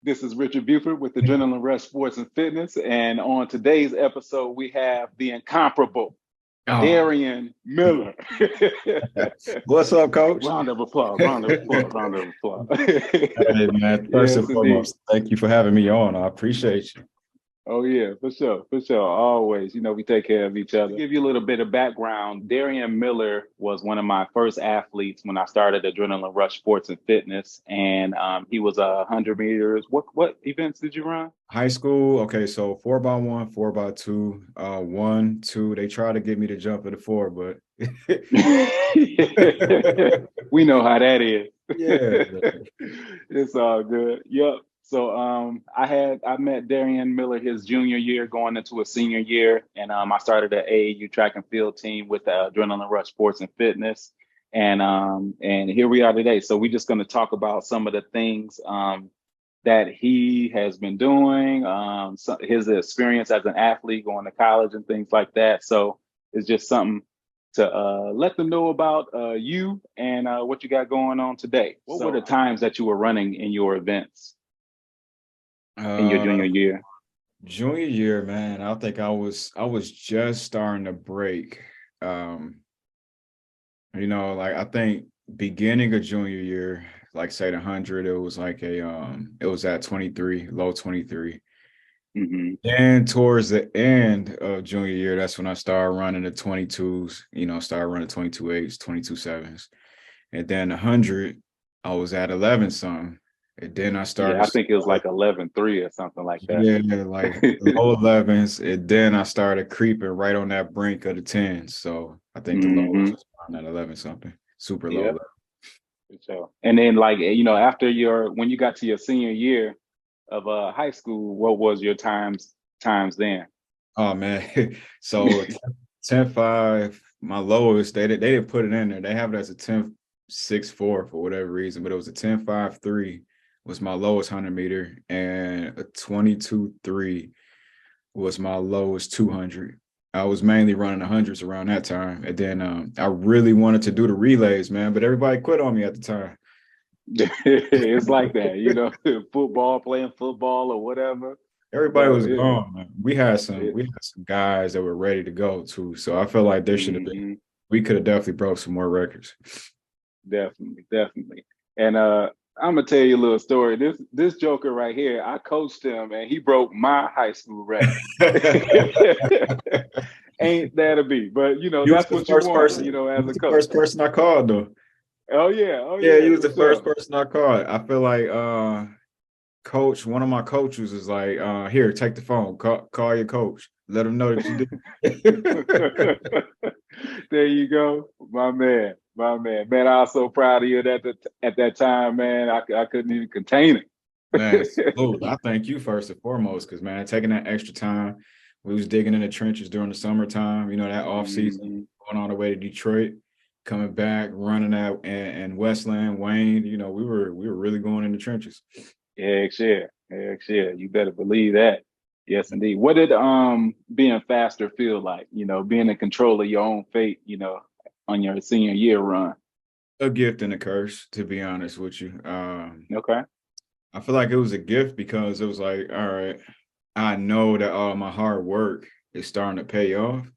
This is Richard Buford with Adrenaline Rush Sports and Fitness. And on today's episode, we have the incomparable Oh, Darian Miller. what's up, coach? Round of applause, round of applause, round of applause. Hey, man, first and Yes, indeed. foremost, thank you for having me on. I appreciate you. Oh yeah, for sure. Always, we take care of each other. To give you a little bit of background, Darian Miller was one of my first athletes when I started Adrenaline Rush Sports and Fitness, and he was 100 meters. What events did you run? High school, okay, so 4x1, 4x2, 1, 2. They try to get me to jump at the four, but We know how that is. yeah, It's all good. Yep. So I met Darian Miller his junior year going into a senior year, and I started an AAU track and field team with Adrenaline Rush Sports and Fitness, and here we are today. So we're just going to talk about some of the things that he has been doing, his experience as an athlete going to college and things like that. So it's just something to let them know about you and what you got going on today. What were the times that you were running in your events in your uh, junior year? junior year, man, I think I was just starting to break. Um, like I think beginning of junior year, like say the 100, it was like it was at 23, low 23. Hmm. And towards the end of junior year, that's when I started running the 22s, started running 22 8s, 22 7s. And then 100, I was at 11 something. And then I Yeah, started, I think it was like 11-3 or something like that. yeah, like low 11s. And then I started creeping right on that brink of the 10s. So I think the low Hmm. was around that 11 something, super low Yeah, 11. for sure. And then like after your when you got to your senior year of high school, what was your times then? Oh, man. So 10.5, my lowest, they didn't put it in there. They have it as a 10.64 for whatever reason, but it was a 10.53 was my lowest 100 meter, and a 22.3 was my lowest 200. I was mainly running the hundreds around that time. And then I really wanted to do the relays, man, but everybody quit on me at the time. It's like that, football, playing football or whatever. Everybody But was gone, man. We had some it, we had some guys that were ready to go too. So I felt like there should have been mhm, we could have definitely broke some more records. definitely, definitely. And I'm gonna tell you a little story. This Joker right here, I coached him, and he broke my high school record. Ain't that a be? But You was that's the what you first want, person. You as was a the coach. first person I called though. Oh Yeah, yeah, you was for the first sure. person I called. I feel like coach, one of my coaches is like, here, take the phone, call your coach, let him know that you did. There you go, my man, man. I was so proud of you at that time, man. I couldn't even contain Man, it. salute. I thank you first and foremost, because man, taking that extra time, we was digging in the trenches during the summertime, that off season, Mhm. going all the way to Detroit, coming back, running out and Westland, Wayne, we were really going in the trenches. Heck yeah, heck yeah. You better believe that. Yes, indeed. What did being faster feel like? Being in control of your own fate. On your senior year run. A gift and a curse, to be honest with you. Okay. I feel like it was a gift because it was like, all right, I know that all my hard work is starting to pay off.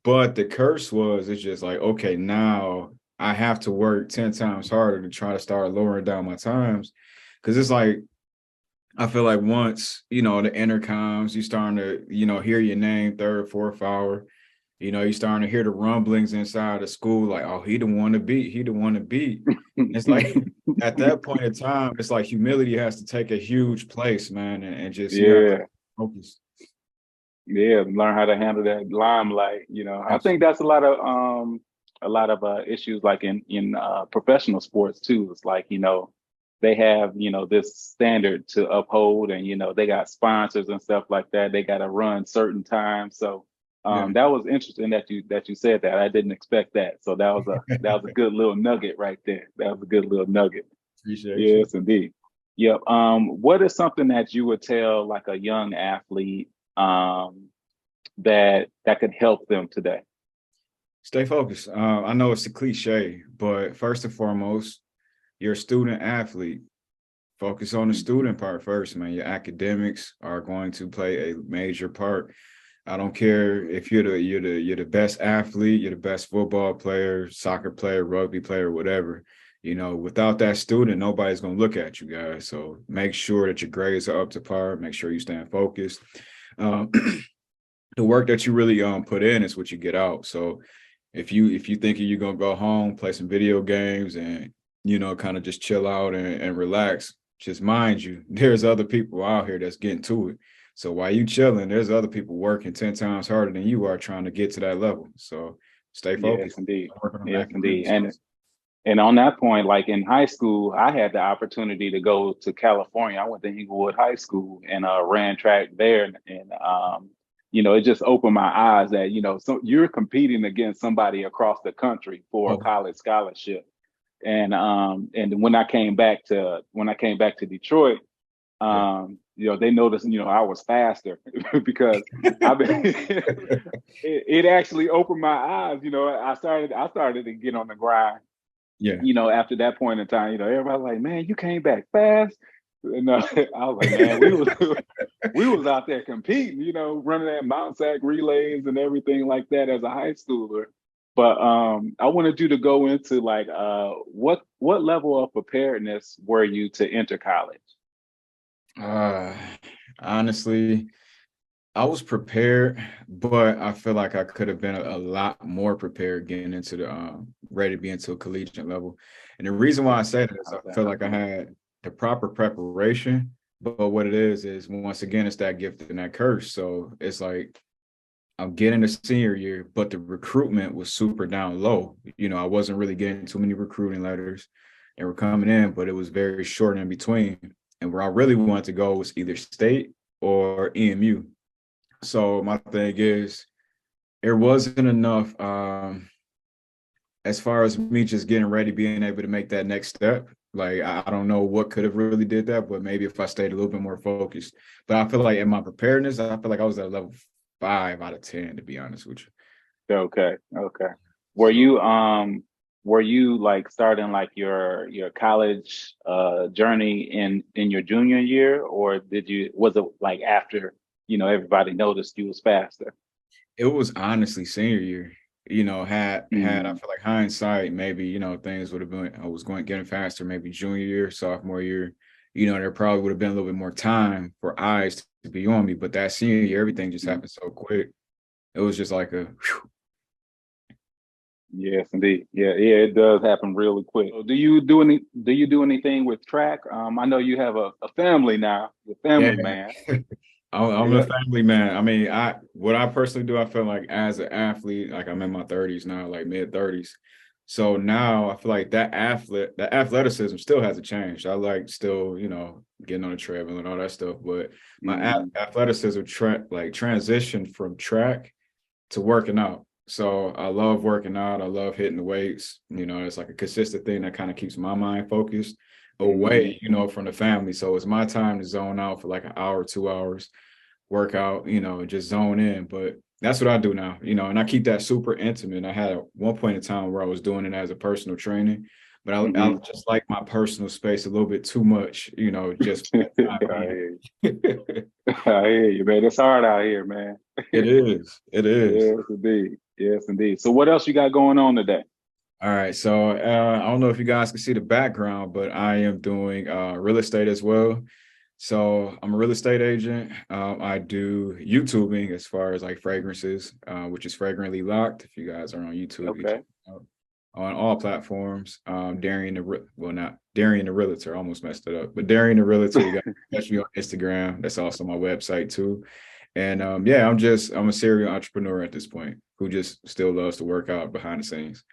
But the curse was, it's just like, okay, now I have to work 10 times harder to try to start lowering down my times. Cause it's like, I feel like once, the intercoms, you starting to, hear your name third, fourth hour, you starting to hear the rumblings inside the school, like, oh, he the one to beat, he the one to beat. It's like at that point in time, it's like humility has to take a huge place, man, and just you have to Yeah, focus. yeah. Learn how to handle that limelight. I think Absolutely. that's a lot of issues like in professional sports too. It's like they have this standard to uphold, and they got sponsors and stuff like that. They got to run certain times. So Yeah. that was interesting that you said that. I didn't expect that. So that was a good little nugget right there. That was a good little nugget. Appreciate you. Yes, indeed. Yep. What is something that you would tell like a young athlete that could help them today? Stay focused. I know it's a cliche, but first and foremost, you're a student athlete. focus on the student part first, man. Your academics are going to play a major part. I don't care if you're the best athlete, you're the best football player, soccer player, rugby player, whatever. Without that student, nobody's gonna look at you guys. So make sure that your grades are up to par. Make sure you stay focused. Um, the work that you really put in is what you get out. So if you think you're gonna go home, play some video games, and kind of just chill out and relax, just mind you, there's other people out here that's getting to it. So while you chilling, there's other people working 10 times harder than you are trying to get to that level. So stay Yes, focused. indeed. Work on Yes, indeed. academics. And on that point, like in high school, I had the opportunity to go to California. I went to Inglewood High School and ran track there. And it just opened my eyes that, so you're competing against somebody across the country for a Oh, college scholarship. And when I came back to Detroit, yeah. they noticed, I was faster because I mean, it actually opened my eyes. I started to get on the grind, Yeah. after that point in time. Everybody's like, man, you came back fast. And I was like, man, we was out there competing, running that Mount Sac relays and everything like that as a high schooler. But I wanted you to go into like what level of preparedness were you to enter college? Uh, honestly, I was prepared, but I feel like I could have been a lot more prepared getting into the ready to be into a collegiate level. And the reason why I say that is I feel like I had the proper preparation, but what it is once again, it's that gift and that curse. So it's like I'm getting a senior year, but the recruitment was super down low. I wasn't really getting too many recruiting letters and we're coming in, but it was very short in between. And where I really wanted to go was either state or EMU. So my thing is, there wasn't enough as far as me just getting ready, being able to make that next step. Like I don't know what could have really did that, but maybe if I stayed a little bit more focused. But I feel like in my preparedness, I feel like I was at level 5 out of 10, to be honest with you. Okay, okay. Were So you were you like starting like your college journey in your junior year, or was it like after everybody noticed you was faster? it was honestly senior year. Had I Mm, feel like hindsight, maybe things would have been. I was getting faster. Maybe junior year, sophomore year. There probably would have been a little bit more time for eyes to be on me. But that senior year, everything just mm. happened so quick. It was just like a. Whew. Yes, indeed. Yeah, yeah, it does happen really quick. So do you do anything with track? I know you have a family now, you're a Yeah. family man. I'm a Yeah. family man. I mean, what I personally do, I feel like as an athlete, like I'm in my 30s now, like mid 30s. So now I feel like that athleticism still hasn't changed. I like still, getting on the treadmill and all that stuff. But my Mm, athleticism transitioned from track to working out. So I love working out. I love hitting the weights. It's like a consistent thing that kind of keeps my mind focused mm. away, from the family. So it's my time to zone out for like an hour, 2 hours, work out, and just zone in. But that's what I do now, and I keep that super intimate. I had at one point in time where I was doing it as a personal training, but I Hmm. just like my personal space a little bit too much, just for I that time hear you. being. I hear you, man. It's hard out here, man. It is. It is. Yes, indeed. Yes, indeed. So what else you got going on today? All right. So I don't know if you guys can see the background, but I am doing real estate as well. So I'm a real estate agent. I do YouTubing as far as like fragrances, which is Fragrantly Locked. If you guys are on YouTube, you check Okay. it out on all platforms. Not Darian the Realtor, I almost messed it up, but Darian the Realtor, you got to catch me on Instagram. That's also my website too. And yeah, I'm a serial entrepreneur at this point who just still loves to work out behind the scenes.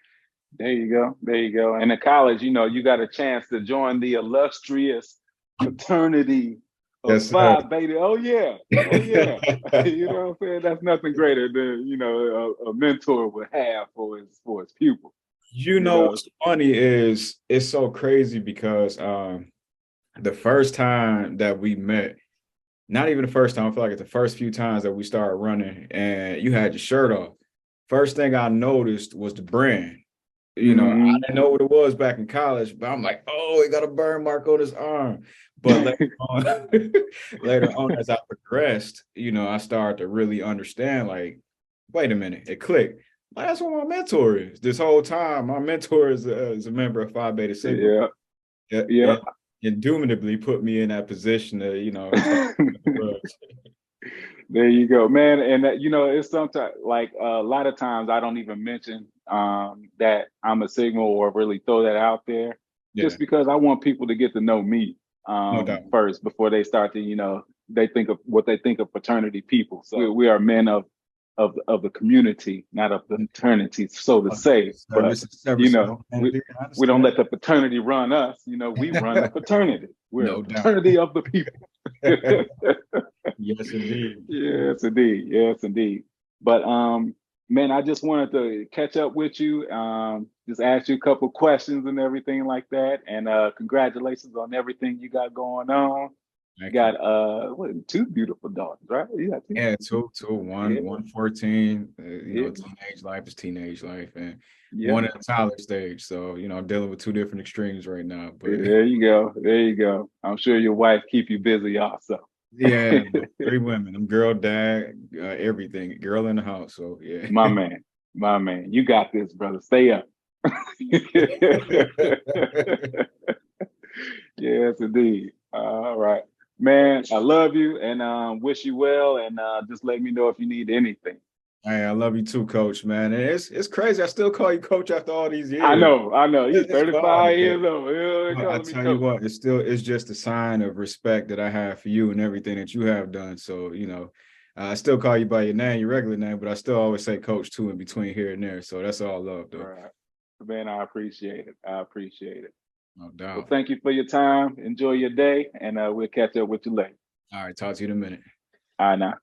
There you go. There you go. And in college, you got a chance to join the illustrious fraternity of Yes, sir. Phi Beta. Oh yeah. Oh yeah. You know what I'm saying? That's nothing greater than, a mentor would have for his pupil, you know. What's funny is it's so crazy because the first time that we met, not even the first time, I feel like it's the first few times that we started running and you had your shirt off. First thing I noticed was the brand. I Hmm. didn't know what it was back in college, but I'm like, oh, he got a burn mark on his arm. But later on, later on, as I progressed, I started to really understand, like, wait a minute, it clicked. Like, that's what my mentor is. This whole time, my mentor is a member of Phi Beta Sigma. Yeah, yeah. It indubitably put me in that position to, start the rush. There you go, man. And that, it's sometimes like a lot of times I don't even mention that I'm a Sigma or really throw that out there, Yeah, just because I want people to get to know me no doubt. first before they start to, they think of what they think of fraternity people. So we are men of the community, not of the fraternity, so to say. But you Service of know, we humanity, I we don't understand. let the fraternity run us. We run the fraternity. We're No the doubt. fraternity of the people. Yes, indeed. Yes, indeed. Yes, indeed. But man, I just wanted to catch up with you. Just ask you a couple questions and everything like that. And congratulations on everything you got going on. You Thank you. got two beautiful daughters, right? You got two. Yeah, two, Yeah, one 14. yeah, Teenage life is teenage life, and yeah. one at a toddler stage. So, I'm dealing with two different extremes right now. But There you go. There you go. I'm sure your wife keep you busy also. yeah, three women. I'm girl, dad, everything. Girl in the house. So yeah. My man, my man. You got this, brother. Stay up. Yes, indeed. All right. Man, I love you and wish you well. And just let me know if you need anything. Hey, I love you too, coach, man. And it's crazy. I still call you coach after all these I years. know, I know. You're It's 35 wild, but years old. You're I calling me tell you coach. what, it's just a sign of respect that I have for you and everything that you have done. So, I still call you by your name, your regular name, but I still always say coach too in between here and there. So that's all love, though. Right. Man, I appreciate it. I appreciate it. No Well, doubt. thank you for your time. Enjoy your day, and we'll catch up with you later. All right, talk to you in a minute. All right, now.